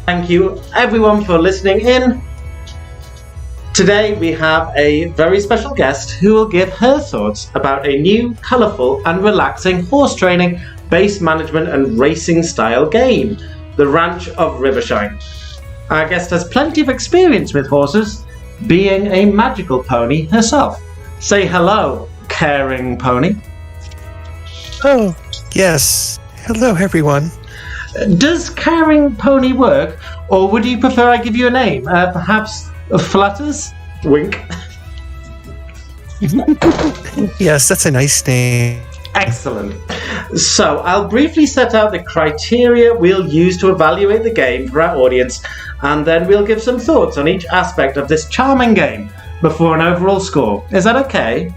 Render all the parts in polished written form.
Thank you everyone for listening in. Today we have a very special guest who will give her thoughts about a new, colourful and relaxing horse training, base management and racing style game, the Ranch of Rivershine. Our guest has plenty of experience with horses, being a magical pony herself. Say hello, caring pony. Oh, yes. Hello, everyone. Does caring pony work, or would you prefer I give you a name? Perhaps Flutters? Wink. Yes, that's a nice name. Excellent. So, I'll briefly set out the criteria we'll use to evaluate the game for our audience, and then we'll give some thoughts on each aspect of this charming game before an overall score. Is that okay?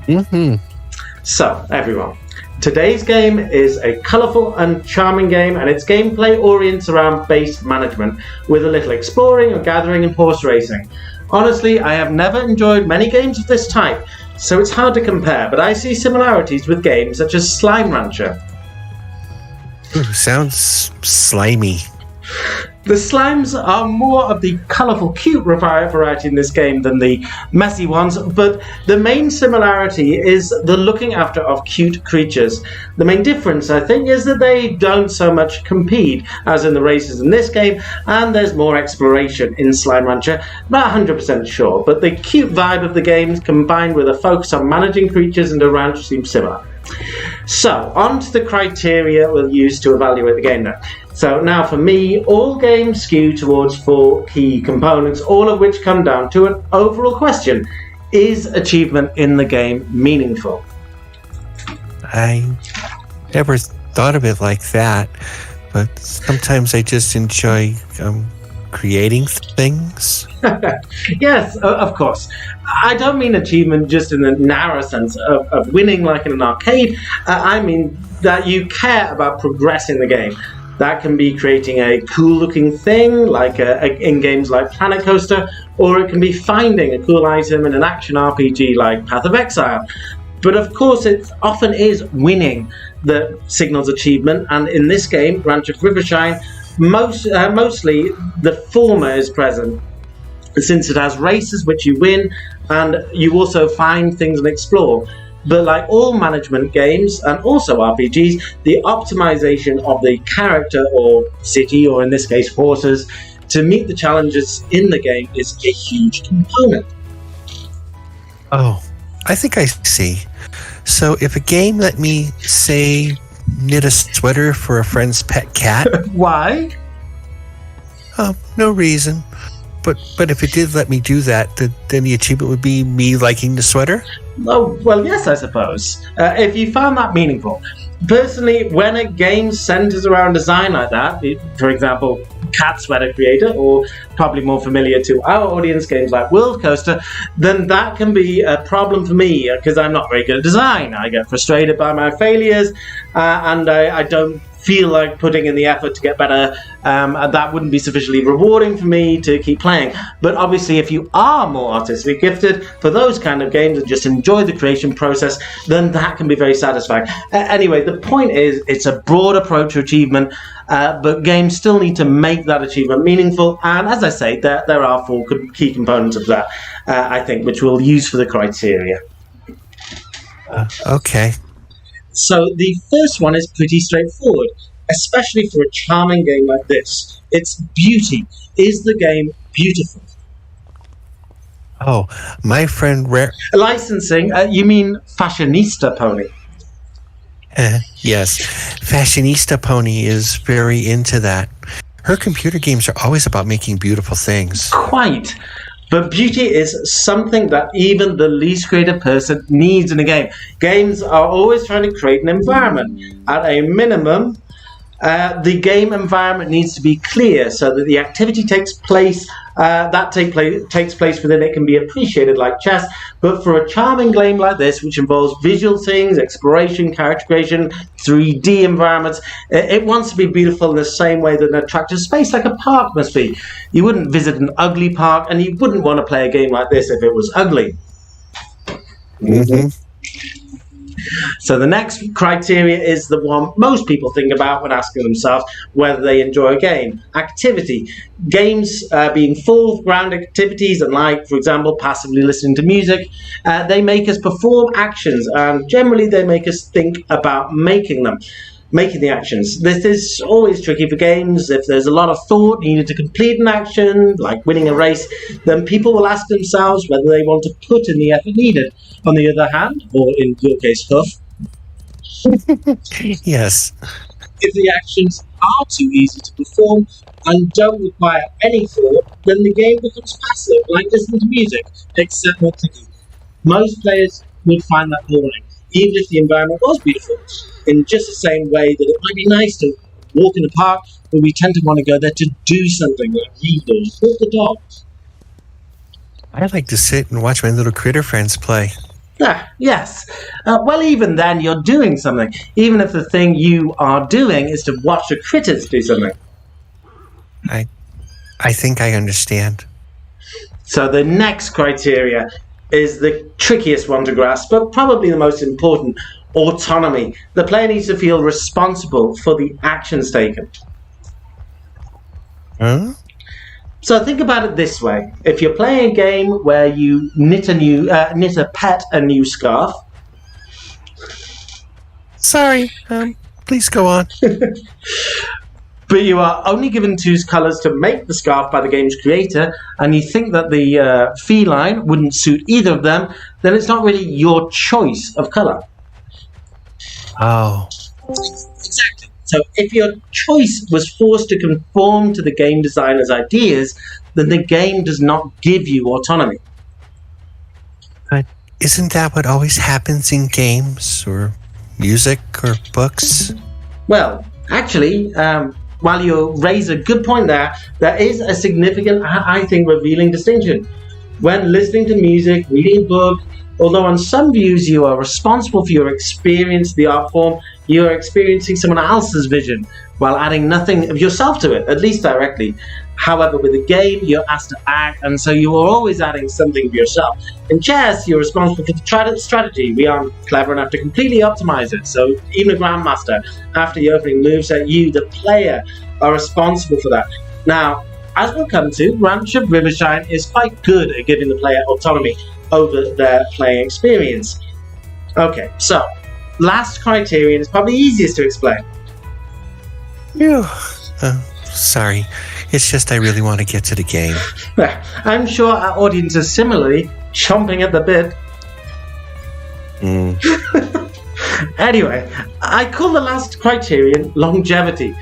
Mm-hmm. So, everyone, today's game is a colourful and charming game, and its gameplay orients around base management, with a little exploring and gathering and horse racing. Honestly, I have never enjoyed many games of this type, so it's hard to compare, but I see similarities with games such as Slime Rancher. Ooh, sounds slimy. The slimes are more of the colourful, cute variety in this game than the messy ones, but the main similarity is the looking after of cute creatures. The main difference, I think, is that they don't so much compete as in the races in this game, and there's more exploration in Slime Rancher. Not 100% sure, but the cute vibe of the game combined with a focus on managing creatures and a ranch seems similar. So, on to the criteria we'll use to evaluate the game now. So now for me, all games skew towards 4 key components, all of which come down to an overall question. Is achievement in the game meaningful? I never thought of it like that, but sometimes I just enjoy creating things. Yes, of course. I don't mean achievement just in the narrow sense of winning like in an arcade. I mean that you care about progressing the game. That can be creating a cool-looking thing, like in games like Planet Coaster, or it can be finding a cool item in an action RPG like Path of Exile. But of course, it often is winning that signals achievement, and in this game, Ranch of Rivershine, mostly the former is present, since it has races which you win, and you also find things and explore. But like all management games, and also RPGs, the optimization of the character or city, or in this case horses, to meet the challenges in the game is a huge component. Oh, I think I see. So if a game let me, say, knit a sweater for a friend's pet cat... Why? No reason. But if it did let me do that, then the achievement would be me liking the sweater? Oh, well, yes, I suppose. If you found that meaningful. Personally, when a game centers around design like that, for example, Cat Sweater Creator, or probably more familiar to our audience, games like World Coaster, then that can be a problem for me, because I'm not very good at design. I get frustrated by my failures, and I don't feel like putting in the effort to get better. That wouldn't be sufficiently rewarding for me to keep playing. But obviously, if you are more artistically gifted for those kind of games and just enjoy the creation process, then that can be very satisfying. Anyway, the point is, it's a broad approach to achievement, but games still need to make that achievement meaningful. And as I say, there are 4 key components of that, I think, which we'll use for the criteria. Okay. So the first one is pretty straightforward, especially for a charming game like this. It's beauty. Is the game beautiful? Oh, my friend Licensing, you mean Fashionista Pony? Yes, Fashionista Pony is very into that. Her computer games are always about making beautiful things. Quite. But beauty is something that even the least creative person needs in a game. Games are always trying to create an environment. At a minimum, the game environment needs to be clear so that the activity takes place within it can be appreciated like chess. But for a charming game like this, which involves visual things, exploration, character creation, 3D environments, it wants to be beautiful in the same way that an attractive space like a park must be. You wouldn't visit an ugly park, and you wouldn't want to play a game like this if it was ugly. Mm-hmm. So the next criteria is the one most people think about when asking themselves whether they enjoy a game. Activity. Games being full ground activities, and like, for example, passively listening to music, they make us perform actions, and generally they make us think about making the actions. This is always tricky for games. If there's a lot of thought needed to complete an action, like winning a race, then people will ask themselves whether they want to put in the effort needed. On the other hand, or in your case, Huff, Yes. if the actions are too easy to perform and don't require any thought, then the game becomes passive, like listening to music, except more tricky. Most players would find that boring, even if the environment was beautiful, in just the same way that it might be nice to walk in a park, but we tend to want to go there to do something, like read or walk the dog. I like to sit and watch my little critter friends play. Yes. Well, even then, you're doing something, even if the thing you are doing is to watch the critters do something. I think I understand. So the next criteria is the trickiest one to grasp, but probably the most important: autonomy. The player needs to feel responsible for the actions taken. Huh? So think about it this way: if you're playing a game where you knit a pet a new scarf. Sorry. Please go on. But you are only given 2 colours to make the scarf by the game's creator, and you think that the feline wouldn't suit either of them, then it's not really your choice of colour. Oh. Exactly. So if your choice was forced to conform to the game designer's ideas, then the game does not give you autonomy. But isn't that what always happens in games or music or books? Well, actually, while you raise a good point there is a significant, I think, revealing distinction. When listening to music, reading a book, although on some views you are responsible for your experience, the art form, you are experiencing someone else's vision while adding nothing of yourself to it, at least directly. However, with a game, you're asked to act, and so you are always adding something of yourself. In chess, you're responsible for the strategy. We aren't clever enough to completely optimize it, so even a grandmaster, after the opening moves at you, the player, are responsible for that. Now, as we'll come to, Ranch of Rivershine is quite good at giving the player autonomy over their playing experience. Okay, so, last criterion is probably easiest to explain. Phew. Sorry. It's just I really want to get to the game. I'm sure our audience is similarly chomping at the bit. Anyway, I call the last criterion longevity.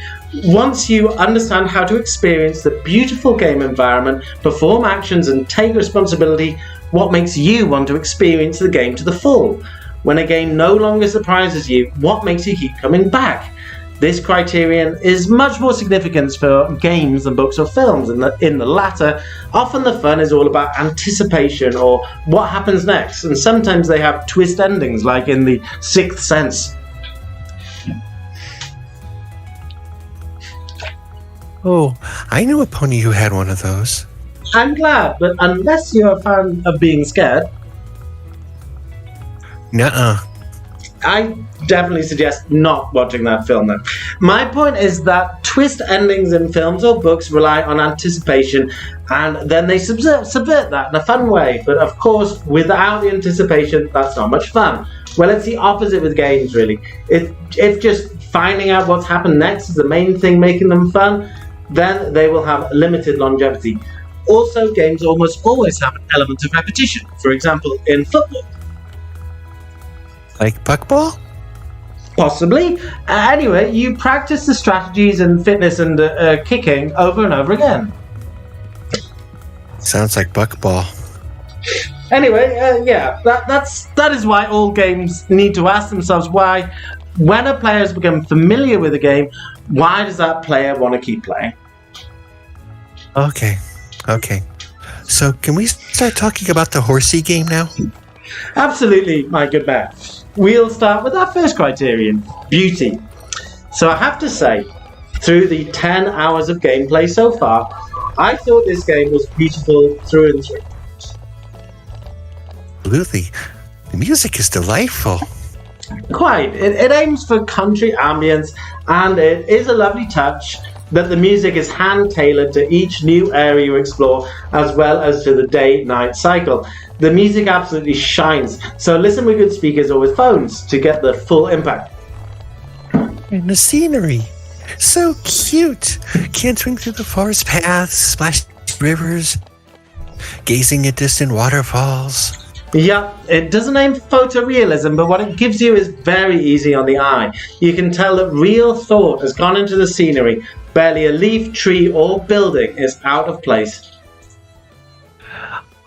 Once you understand how to experience the beautiful game environment, perform actions and take responsibility, what makes you want to experience the game to the full? When a game no longer surprises you, what makes you keep coming back? This criterion is much more significant for games than books or films. In the latter, often the fun is all about anticipation or what happens next, and sometimes they have twist endings, like in The Sixth Sense. Oh, I knew a pony who had one of those. I'm glad, but unless you're a fan of being scared, Nuh-uh. I definitely suggest not watching that film then. My point is that twist endings in films or books rely on anticipation, and then they subvert that in a fun way. But of course, without the anticipation, that's not much fun. Well, it's the opposite with games, really. If just finding out what's happened next is the main thing making them fun, then they will have limited longevity. Also, games almost always have an element of repetition. For example, in football. Like puckball? Possibly. Anyway, you practice the strategies and fitness and kicking over and over again. Sounds like buckball. Anyway, that is why all games need to ask themselves why, when a player has become familiar with a game, why does that player want to keep playing? Okay. So can we start talking about the horsey game now? Absolutely, my good man. We'll start with our first criterion, beauty. So I have to say, through the 10 hours of gameplay so far, I thought this game was beautiful through and through. Absolutely. The music is delightful. Quite. It aims for country ambience, and it is a lovely touch that the music is hand-tailored to each new area you explore, as well as to the day-night cycle. The music absolutely shines, so listen with good speakers or with phones to get the full impact. And the scenery. So cute. Cantering through the forest paths, splashing rivers, gazing at distant waterfalls. Yeah, it doesn't aim for photorealism, but what it gives you is very easy on the eye. You can tell that real thought has gone into the scenery. Barely a leaf, tree, or building is out of place.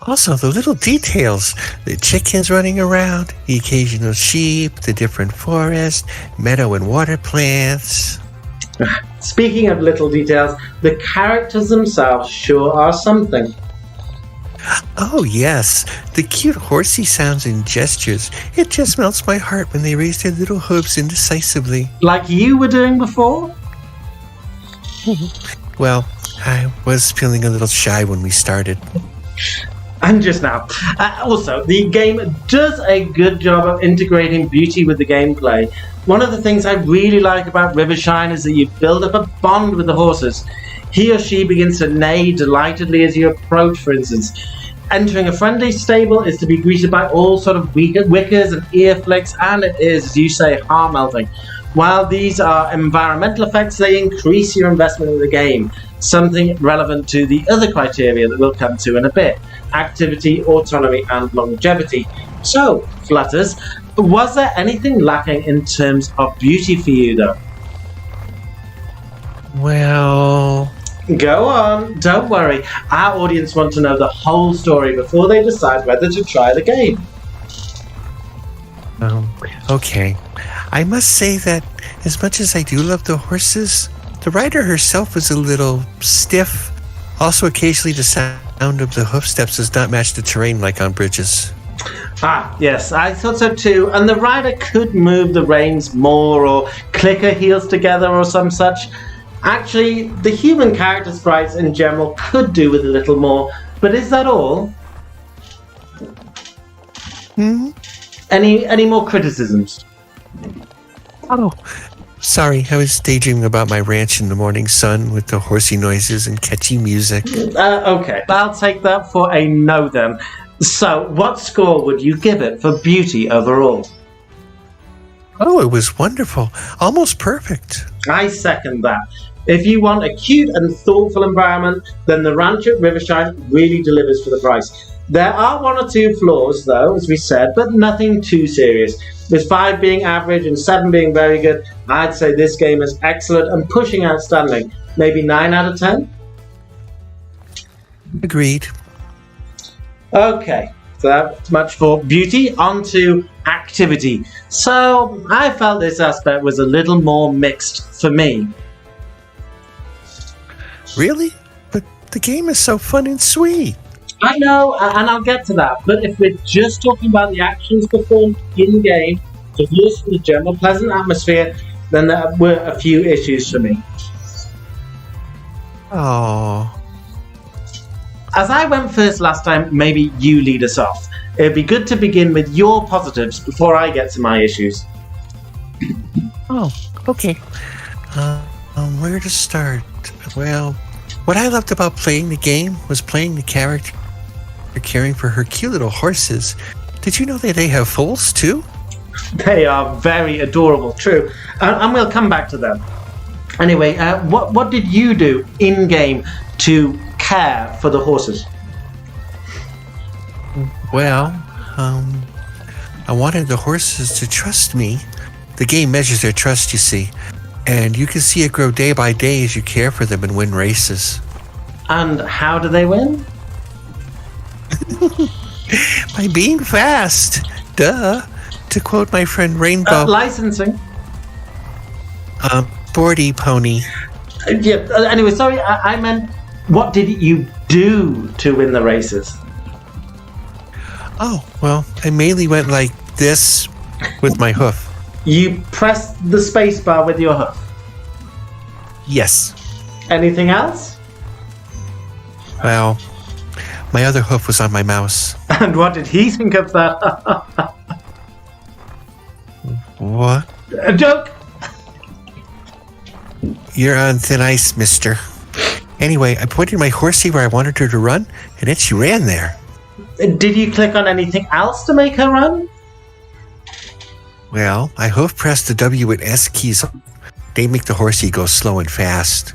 Also, the little details. The chickens running around, the occasional sheep, the different forest, meadow and water plants. Speaking of little details, the characters themselves sure are something. Oh, yes. The cute horsey sounds and gestures. It just melts my heart when they raise their little hooves indecisively. Like you were doing before? Well, I was feeling a little shy when we started. And just now. Also, the game does a good job of integrating beauty with the gameplay. One of the things I really like about Rivershine is that you build up a bond with the horses. He or she begins to neigh delightedly as you approach, for instance. Entering a friendly stable is to be greeted by all sort of wickers and ear flicks, and it is, as you say, heart-melting. While these are environmental effects, they increase your investment in the game, something relevant to the other criteria that we'll come to in a bit: activity, autonomy, and longevity. So, Flutters, was there anything lacking in terms of beauty for you, though? Well... Go on, don't worry. Our audience want to know the whole story before they decide whether to try the game. Okay. I must say that as much as I do love the horses, the rider herself is a little stiff. Also, occasionally the sound of the hoof steps does not match the terrain like on bridges. Ah, yes, I thought so too. And the rider could move the reins more or click her heels together or some such. Actually, the human character sprites in general could do with a little more, but is that all? Any more criticisms? Oh, sorry, I was daydreaming about my ranch in the morning sun with the horsey noises and catchy music. Okay, I'll take that for a no then. So, what score would you give it for beauty overall? Oh, it was wonderful. Almost perfect. I second that. If you want a cute and thoughtful environment, then the Ranch of Rivershine really delivers for the price. There are one or two flaws, though, as we said, but nothing too serious. With 5 being average and 7 being very good, I'd say this game is excellent and pushing outstanding. Maybe 9 out of 10? Agreed. Okay, so that's much for beauty. On to activity. So, I felt this aspect was a little more mixed for me. Really? But the game is so fun and sweet. I know, and I'll get to that, but if we're just talking about the actions performed in-game, divorced from the general pleasant atmosphere, then there were a few issues for me. Oh. As I went first last time, maybe you lead us off. It'd be good to begin with your positives before I get to my issues. Oh, okay. Where to start? Well, what I loved about playing the game was playing the character, caring for her cute little horses. Did you know that they have foals too? They are very adorable, true. And we'll come back to them. Anyway, what did you do in-game to care for the horses? Well, I wanted the horses to trust me. The game measures their trust, you see. And you can see it grow day by day as you care for them and win races. And how do they win? By being fast. Duh. To quote my friend Rainbow. Licensing. Sporty pony. Yeah. Anyway, sorry, I meant, what did you do to win the races? Oh, well, I mainly went like this with my hoof. You pressed the space bar with your hoof. Yes. Anything else? Well, my other hoof was on my mouse. And what did he think of that? What? A joke! You're on thin ice, mister. Anyway, I pointed my horsey where I wanted her to run, and then she ran there. Did you click on anything else to make her run? Well, I hoof pressed the W and S keys. They make the horsey go slow and fast.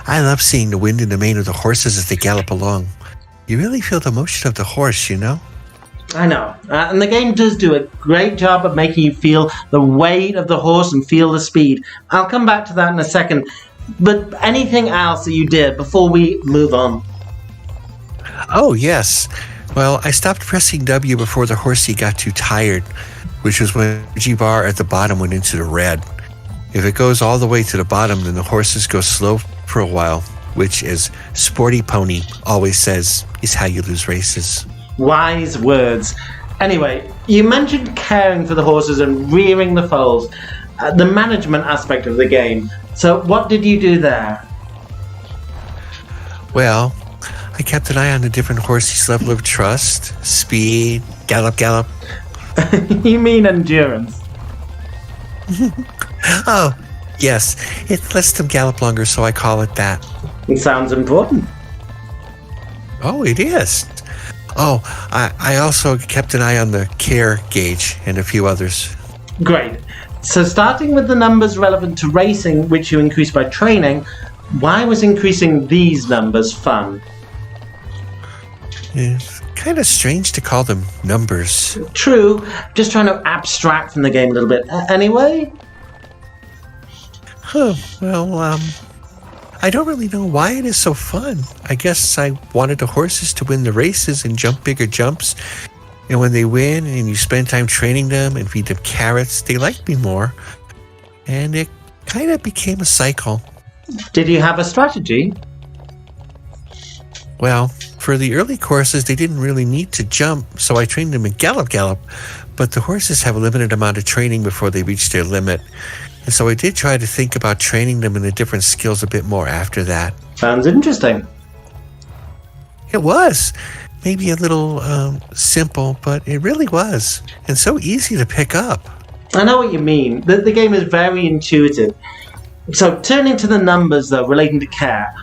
I love seeing the wind in the mane of the horses as they gallop along. You really feel the motion of the horse, you know? I know. And the game does do a great job of making you feel the weight of the horse and feel the speed. I'll come back to that in a second. But anything else that you did before we move on? Oh, yes. Well, I stopped pressing W before the horsey got too tired, which was when the G bar at the bottom went into the red. If it goes all the way to the bottom, then the horses go slow for a while, which, as Sporty Pony always says, is how you lose races. Wise words. Anyway, you mentioned caring for the horses and rearing the foals, the management aspect of the game. So what did you do there? Well, I kept an eye on the different horses' level of trust, speed, gallop. You mean endurance? Oh, yes. It lets them gallop longer, so I call it that. It sounds important. Oh, it is. Oh, I also kept an eye on the care gauge and a few others. Great. So starting with the numbers relevant to racing, which you increased by training, why was increasing these numbers fun? It's kind of strange to call them numbers. True, just trying to abstract from the game a little bit. Anyway? Well, I don't really know why it is so fun. I guess I wanted the horses to win the races and jump bigger jumps. And when they win and you spend time training them and feed them carrots, they like me more. And it kind of became a cycle. Did you have a strategy? Well, for the early courses, they didn't really need to jump, so I trained them in gallop. But the horses have a limited amount of training before they reach their limit. And so I did try to think about training them in the different skills a bit more after that. Sounds interesting. It was. Maybe a little simple, but it really was. And so easy to pick up. I know what you mean. The game is very intuitive. So turning to the numbers, though, relating to care,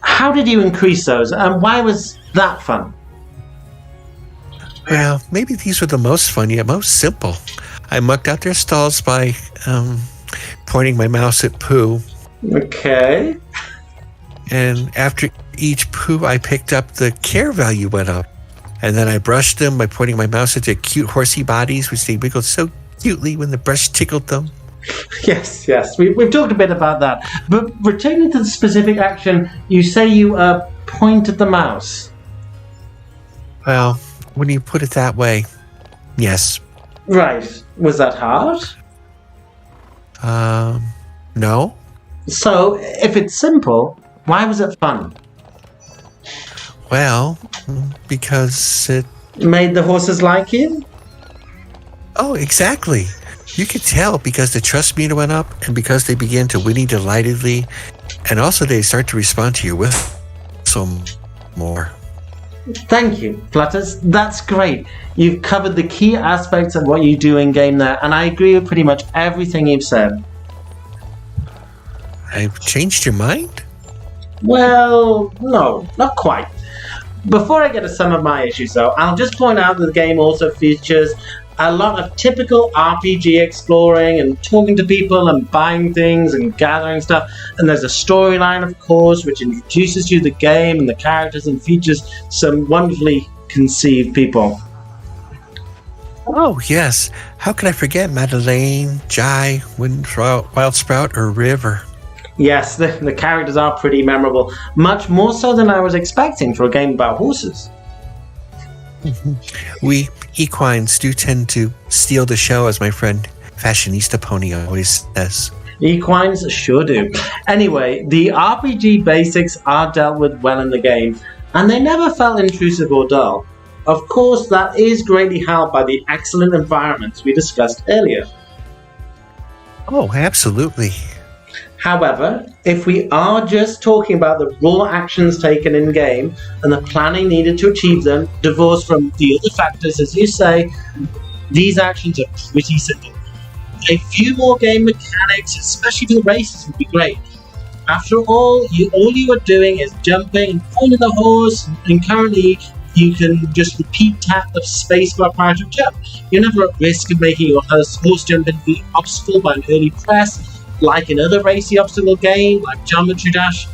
how did you increase those, and why was that fun? Well, maybe these were the most fun, yet most simple. I mucked out their stalls by pointing my mouse at poo. Okay. And after each poo I picked up, the care value went up. And then I brushed them by pointing my mouse at their cute horsey bodies, which they wiggled so cutely when the brush tickled them. Yes. We've talked a bit about that. But returning to the specific action, you say you pointed the mouse. Well, when you put it that way, yes. Right. Was that hard? No. So, if it's simple, why was it fun? Well, because it Made the horses like you? Oh, exactly. You could tell because the trust meter went up and because they began to whinny delightedly, and also they start to respond to your whistle more. Thank you, Flutters. That's great. You've covered the key aspects of what you do in game there, and I agree with pretty much everything you've said. I've changed your mind? Well, no, not quite. Before I get to some of my issues, though, I'll just point out that the game also features a lot of typical RPG exploring and talking to people and buying things and gathering stuff. And there's a storyline, of course, which introduces you to the game and the characters and features some wonderfully conceived people. Oh, yes. How could I forget Madeleine, Jai, Wild Sprout, or River? Yes, the characters are pretty memorable, much more so than I was expecting for a game about horses. We equines do tend to steal the show, as my friend Fashionista Pony always says. Equines sure do. Anyway, the RPG basics are dealt with well in the game, and they never felt intrusive or dull. Of course, that is greatly helped by the excellent environments we discussed earlier. Oh, absolutely. However, if we are just talking about the raw actions taken in-game and the planning needed to achieve them, divorced from the other factors, as you say, these actions are pretty simple. a few more game mechanics, especially for the races, would be great. After all you are doing is jumping and pulling the horse, and currently you can just repeat tap the spacebar prior to jump. You're never at risk of making your horse jump into the obstacle by an early press, like in other racy obstacle game, like Geometry Dash.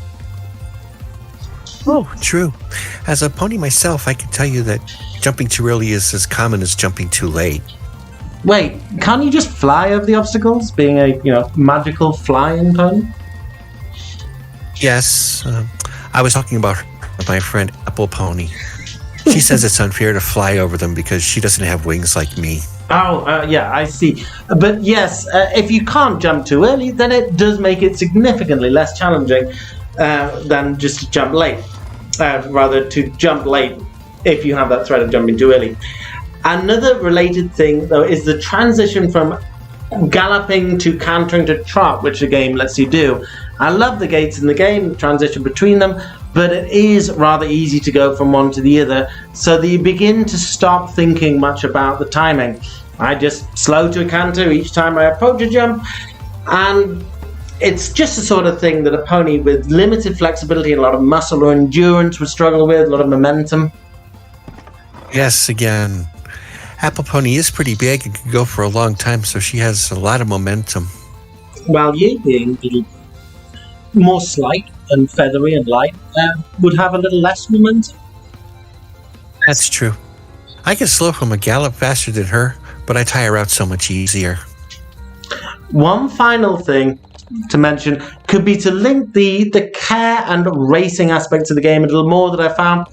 Oh, true. As a pony myself, I can tell you that jumping too early is as common as jumping too late. Wait, can't you just fly over the obstacles, being a magical flying pony? Yes, I was talking about my friend Apple Pony. She says it's unfair to fly over them because she doesn't have wings like me. Oh, yeah, I see. But yes, if you can't jump too early, then it does make it significantly less challenging than just to jump late. Rather, to jump late if you have that threat of jumping too early. Another related thing, though, is the transition from galloping to cantering to trot, which the game lets you do. I love the gates in the game, the transition between them, but it is rather easy to go from one to the other, so that you begin to stop thinking much about the timing. I just slow to a canter each time I approach a jump, and it's just the sort of thing that a pony with limited flexibility and a lot of muscle or endurance would struggle with, a lot of momentum. Yes, again, Apple Pony is pretty big and can go for a long time, so she has a lot of momentum. While you, being a little more slight and feathery and light, would have a little less momentum. That's true. I can slow from a gallop faster than her, but I tire out so much easier. One final thing to mention could be to link the care and racing aspects of the game a little more that I found.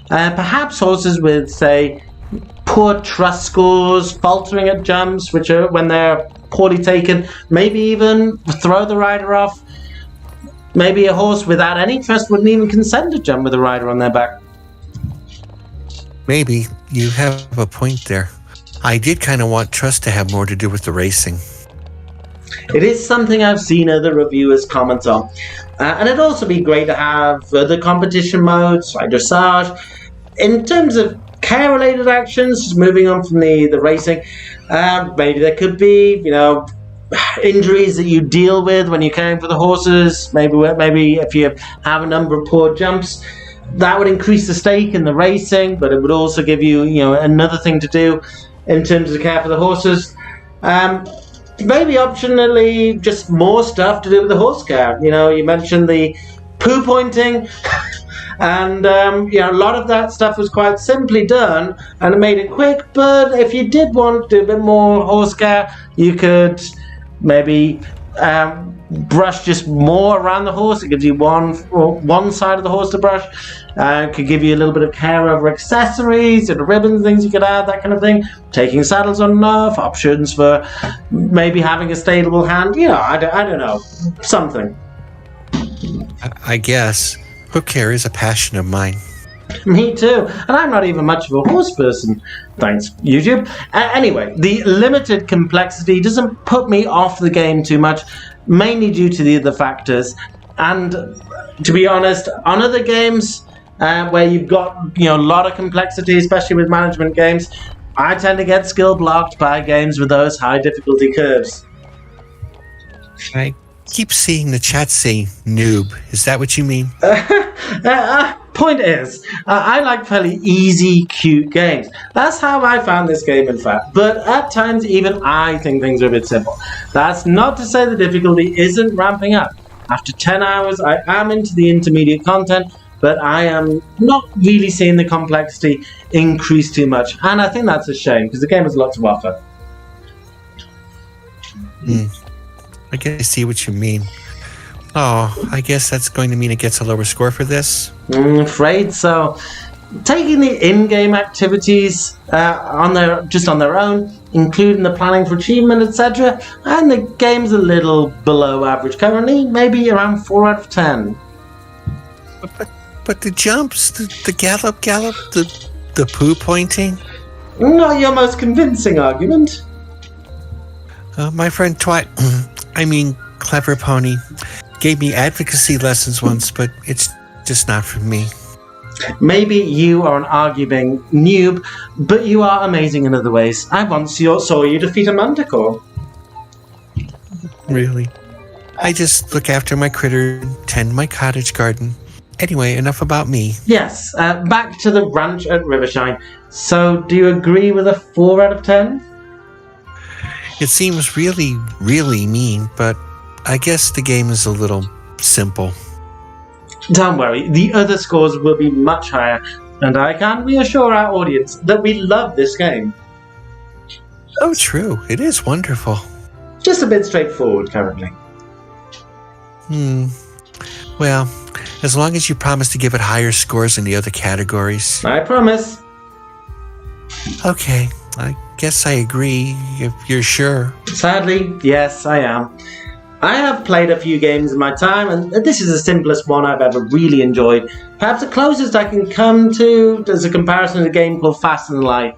Perhaps horses with, say, poor trust scores, faltering at jumps, which are when they're poorly taken, maybe even throw the rider off. Maybe a horse without any trust wouldn't even consent to jump with a rider on their back. Maybe. You have a point there. I did kind of want trust to have more to do with the racing. It is something I've seen other reviewers comment on. And it'd also be great to have the competition modes, like dressage. In terms of care-related actions, just moving on from the racing, maybe there could be, injuries that you deal with when you're caring for the horses. Maybe if you have a number of poor jumps, that would increase the stake in the racing, but it would also give you, another thing to do in terms of care for the horses. Maybe optionally, just more stuff to do with the horse care. You mentioned the poo pointing, and a lot of that stuff was quite simply done, and it made it quick. But if you did want to do a bit more horse care, you could maybe brush just more around the horse. It gives you one side of the horse to brush. Could give you a little bit of care over accessories and ribbons, things you could add, that kind of thing. Taking saddles on and off, options for maybe having a stable hand. I don't know, something. I guess hook care is a passion of mine. Me too, and I'm not even much of a horse person, thanks YouTube. Anyway, the limited complexity doesn't put me off the game too much, mainly due to the other factors. And to be honest, on other games where you've got a lot of complexity, especially with management games, I tend to get skill blocked by games with those high difficulty curves. I keep seeing the chat say noob. Is that what you mean? Point is, I like fairly easy, cute games. That's how I found this game, in fact. But at times, even I think things are a bit simple. That's not to say the difficulty isn't ramping up. After 10 hours, I am into the intermediate content, but I am not really seeing the complexity increase too much. And I think that's a shame, because the game has a lot to offer. I can see what you mean. Oh, I guess that's going to mean it gets a lower score for this? I'm afraid so. Taking the in-game activities on their own, including the planning for achievement, etc., and the game's a little below average currently, maybe around 4 out of 10. But the jumps, the gallop, the poo pointing? Not your most convincing argument. My friend Clever Pony, gave me advocacy lessons once, but it's just not for me. Maybe you are an arguing noob, but you are amazing in other ways. I once saw you defeat a manticore. really. I just look after my critter and tend my cottage garden. Anyway, enough about me. Yes, back to the Ranch at Rivershine. So, do you agree with a 4 out of 10? It seems really, really mean, but I guess the game is a little simple. Don't worry, the other scores will be much higher, and I can reassure our audience that we love this game. Oh, true. It is wonderful. Just a bit straightforward currently. Well, as long as you promise to give it higher scores in the other categories. I promise. Okay, I guess I agree, if you're sure. Sadly, yes, I am. I have played a few games in my time, and this is the simplest one I've ever really enjoyed. Perhaps the closest I can come to as a comparison to a game called Fast and Light.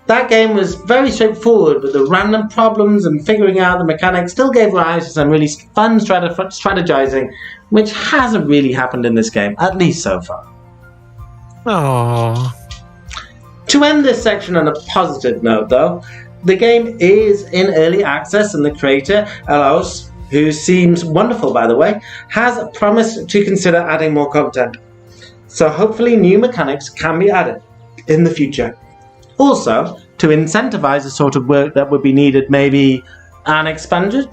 That game was very straightforward, but the random problems and figuring out the mechanics still gave rise to some really fun strategizing, which hasn't really happened in this game, at least so far. Aww. To end this section on a positive note, though, the game is in early access, and the creator, Elos, who seems wonderful by the way, has promised to consider adding more content. So hopefully new mechanics can be added in the future. Also, to incentivize the sort of work that would be needed, maybe an expansion?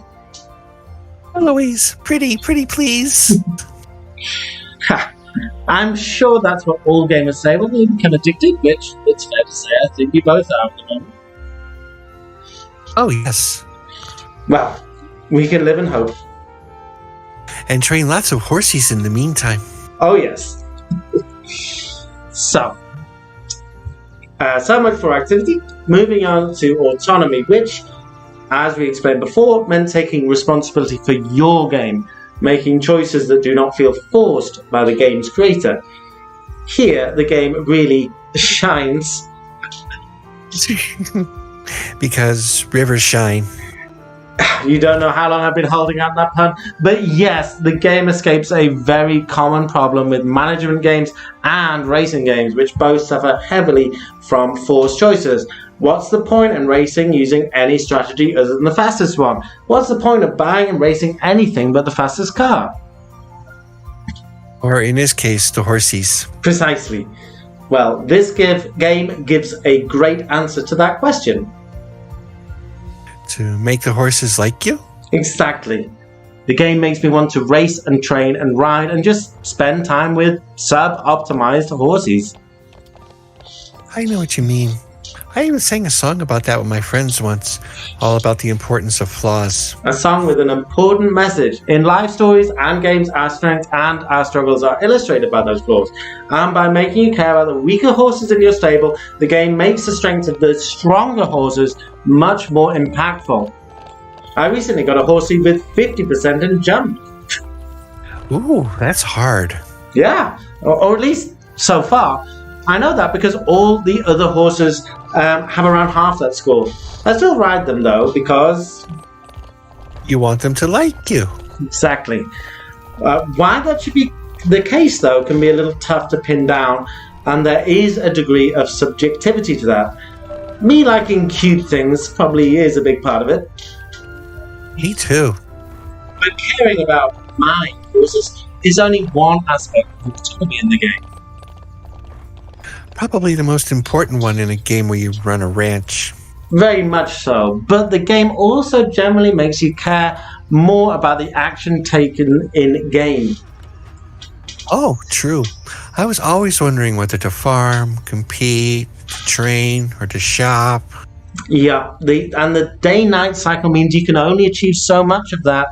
Eloise, pretty please. Ha! I'm sure that's what all gamers say when they become addicted, which, it's fair to say, I think you both are at the moment. Oh, yes. Well, we can live in hope. And train lots of horsies in the meantime. Oh, yes. So much for activity. Moving on to autonomy, which, as we explained before, meant taking responsibility for your game, making choices that do not feel forced by the game's creator. Here, the game really shines. Because rivers shine. You don't know how long I've been holding out that pun, but yes, the game escapes a very common problem with management games and racing games, which both suffer heavily from forced choices. What's the point in racing using any strategy other than the fastest one? What's the point of buying and racing anything but the fastest car? Or in this case, the horsies. Precisely. Well, this game gives a great answer to that question. To make the horses like you? Exactly. The game makes me want to race and train and ride and just spend time with sub-optimized horses. I know what you mean. I even sang a song about that with my friends once, all about the importance of flaws. A song with an important message. In life stories and games, our strengths and our struggles are illustrated by those flaws. And by making you care about the weaker horses in your stable, the game makes the strength of the stronger horses much more impactful. I recently got a horsey with 50% in jump. Ooh, that's hard. Yeah, or at least so far. I know that because all the other horses have around half that score. I still ride them though because... You want them to like you. Exactly. Why that should be the case though can be a little tough to pin down, and there is a degree of subjectivity to that. Me liking cute things probably is a big part of it. Me too. But caring about my horses is only one aspect of autonomy in the game. Probably the most important one in a game where you run a ranch. Very much so, but the game also generally makes you care more about the action taken in game. Oh, true. I was always wondering whether to farm, compete, train, or to shop. Yeah, the day-night cycle means you can only achieve so much of that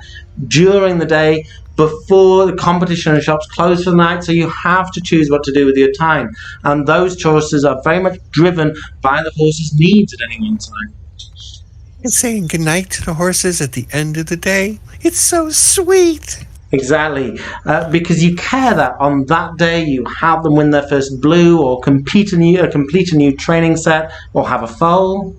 during the day before the competition and shops close for the night, so you have to choose what to do with your time. And those choices are very much driven by the horse's needs at any one time. And saying goodnight to the horses at the end of the day, it's so sweet. Exactly, because you care that on that day you have them win their first blue, or complete a new training set, or have a foal.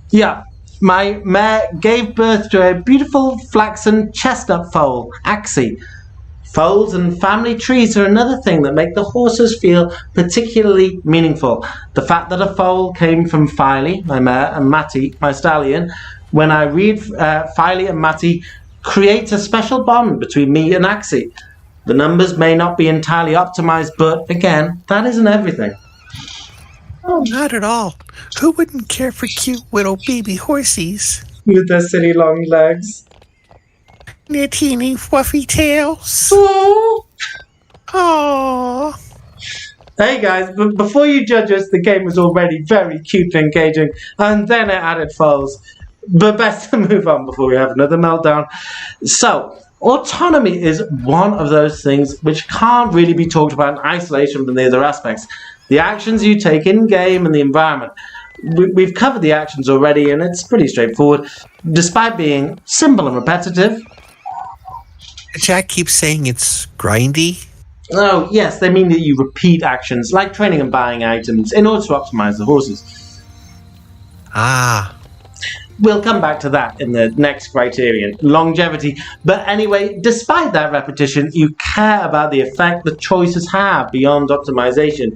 Yeah, my mare gave birth to a beautiful flaxen chestnut foal, Axie. Foals and family trees are another thing that make the horses feel particularly meaningful. The fact that a foal came from Filey, my mare, and Matty, my stallion, when I read Filey and Matty, creates a special bond between me and Axie. The numbers may not be entirely optimized, but again, that isn't everything. Oh, not at all. Who wouldn't care for cute little baby horsies? With their silly long legs. Their teeny fluffy tails. Aww. Aww. Hey guys, before you judge us, the game was already very cute and engaging, and then it added foals. But best to move on before we have another meltdown. So, autonomy is one of those things which can't really be talked about in isolation from the other aspects. The actions you take in-game and the environment. We've covered the actions already, and it's pretty straightforward. Despite being simple and repetitive. Jack keeps saying it's grindy. Oh, yes, they mean that you repeat actions, like training and buying items, in order to optimize the horses. Ah. We'll come back to that in the next criterion, longevity. But anyway, despite that repetition, you care about the effect the choices have beyond optimization.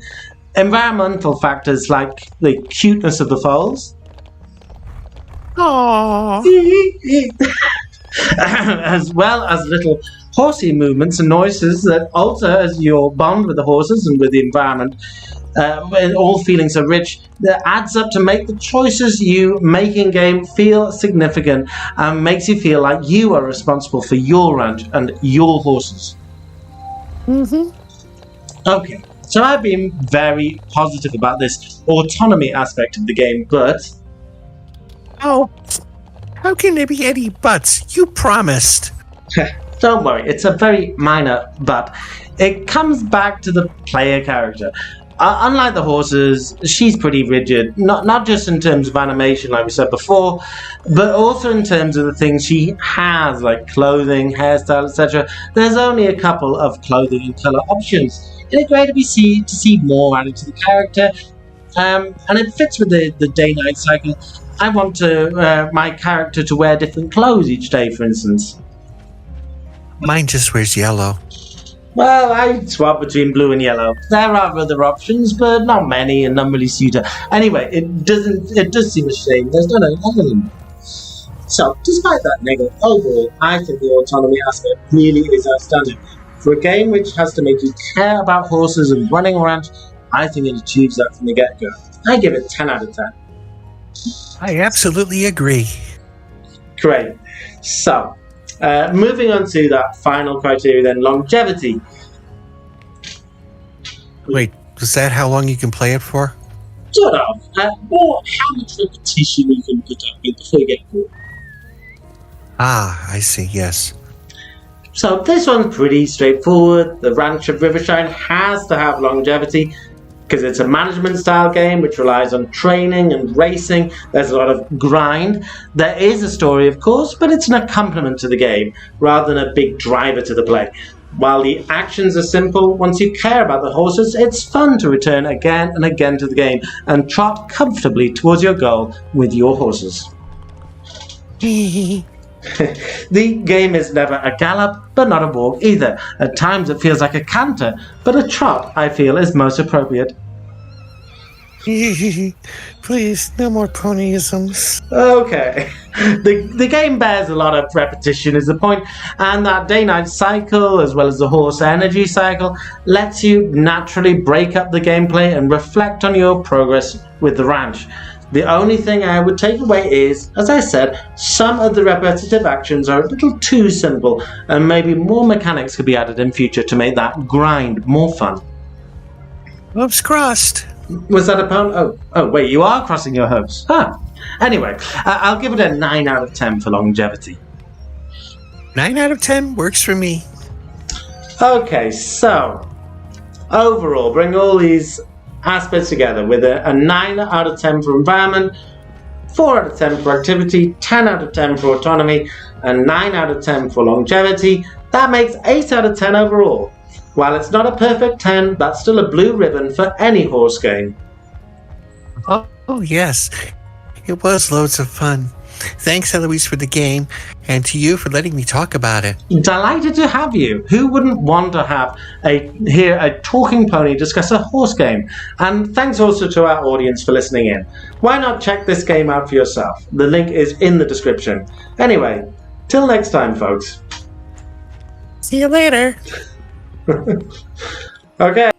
Environmental factors like the cuteness of the foals. Aww. As well as little horsey movements and noises that alter as your bond with the horses and with the environment. And all feelings are rich, that adds up to make the choices you make in game feel significant and makes you feel like you are responsible for your ranch and your horses. Okay, so I've been very positive about this autonomy aspect of the game, but... Oh, how can there be any buts? You promised. Don't worry, it's a very minor but. It comes back to the player character. Unlike the horses, she's pretty rigid, not just in terms of animation, like we said before, but also in terms of the things she has, like clothing, hairstyle, etc. There's only a couple of clothing and colour options. It'd be great to see more added to the character, and it fits with the day-night cycle. I want my character to wear different clothes each day, for instance. Mine just wears yellow. Well, I swap between blue and yellow. There are other options, but not many, and none really suit her. Anyway, it does seem a shame there's not an element. So, despite that negative, overall, I think the autonomy aspect really is outstanding. For a game which has to make you care about horses and running around, I think it achieves that from the get-go. I give it 10 out of 10. I absolutely agree. Great. So, moving on to that final criteria then, longevity. Wait, is that how long you can play it for? Sort of. Or how much repetition you can put up with before you get bored. Ah, I see, yes. So this one's pretty straightforward. The Ranch of Rivershine has to have longevity because it's a management style game which relies on training and racing. There's a lot of grind. There is a story, of course, but it's an accompaniment to the game rather than a big driver to the play. While the actions are simple, once you care about the horses, it's fun to return again and again to the game and trot comfortably towards your goal with your horses. The game is never a gallop, but not a walk either. At times it feels like a canter, but a trot, I feel, is most appropriate. Please, no more ponyisms. Okay. The game bears a lot of repetition is the point, and that day-night cycle, as well as the horse energy cycle, lets you naturally break up the gameplay and reflect on your progress with the ranch. The only thing I would take away is, as I said, some of the repetitive actions are a little too simple, and maybe more mechanics could be added in future to make that grind more fun. Hopes crossed. Was that a pun? Oh, wait, you are crossing your hopes. Huh. Anyway, I'll give it a 9 out of 10 for longevity. 9 out of 10 works for me. Okay, so, overall, bring all these aspects together with a 9 out of 10 for environment, 4 out of 10 for activity, 10 out of 10 for autonomy, and 9 out of 10 for longevity. That makes 8 out of 10 overall. While it's not a perfect 10, that's still a blue ribbon for any horse game. Oh yes, it was loads of fun. Thanks, Eloise, for the game, and to you for letting me talk about it. Delighted to have you. Who wouldn't want to hear a talking pony discuss a horse game? And thanks also to our audience for listening in. Why not check this game out for yourself? The link is in the description. Anyway, till next time, folks. See you later. Okay.